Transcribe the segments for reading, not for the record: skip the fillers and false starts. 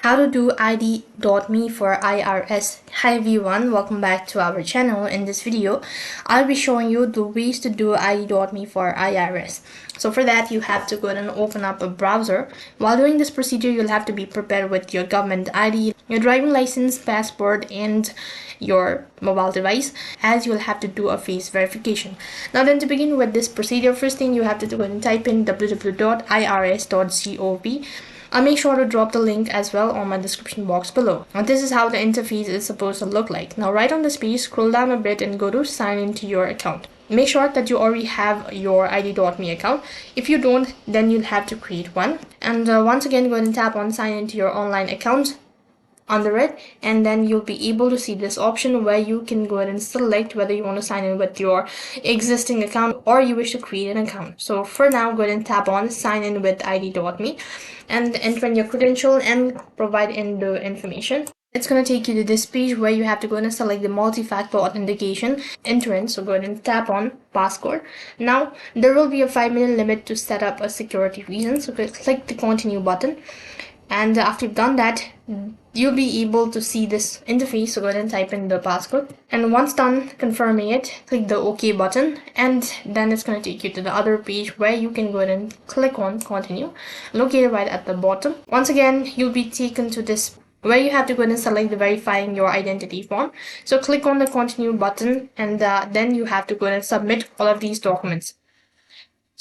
How to do ID.me for IRS. Hi everyone, welcome back to our channel. In this video, I'll be showing you the ways to do ID.me for IRS. So for that, you have to go and open up a browser. While doing this procedure, you'll have to be prepared with your government ID, your driving license, passport, and your mobile device, as you'll have to do a face verification. Now then, to begin with this procedure, first thing you have to do and type in www.irs.gov. I'll make sure to drop the link as well on my description box below. Now this is how the interface is supposed to look like. Now right on this page, scroll down a bit and go to sign into your account. Make sure that you already have your ID.me account. If you don't, then you'll have to create one. And once again, go ahead and tap on sign into your online account under it, and then you'll be able to see this option where you can go ahead and select whether you want to sign in with your existing account or you wish to create an account. So for now, go ahead and tap on sign in with ID.me and enter in your credential and provide in the information. It's going to take you to this page where you have to go and select the multi-factor authentication, enter in. So go ahead and tap on passcode. Now there will be a 5-minute limit to set up a security reason, so click the continue button. And after you've done that, you'll be able to see this interface. So go ahead and type in the passcode. And once done confirming it, click the OK button. And then it's going to take you to the other page where you can go ahead and click on continue, located right at the bottom. Once again, you'll be taken to this where you have to go ahead and select the verifying your identity form. So click on the continue button, and then you have to go ahead and submit all of these documents.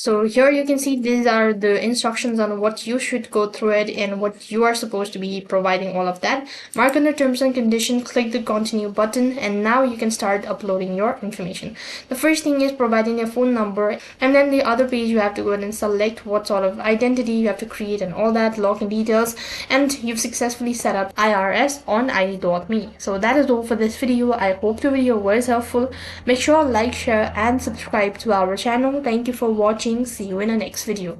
So here you can see these are the instructions on what you should go through it and what you are supposed to be providing all of that. Mark on the terms and conditions, click the continue button, and now you can start uploading your information. The first thing is providing your phone number, and then the other page you have to go ahead and select what sort of identity you have to create and all that, login details, and you've successfully set up IRS on ID.me. So that is all for this video. I hope the video was helpful. Make sure to like, share, and subscribe to our channel. Thank you for watching. See you in the next video.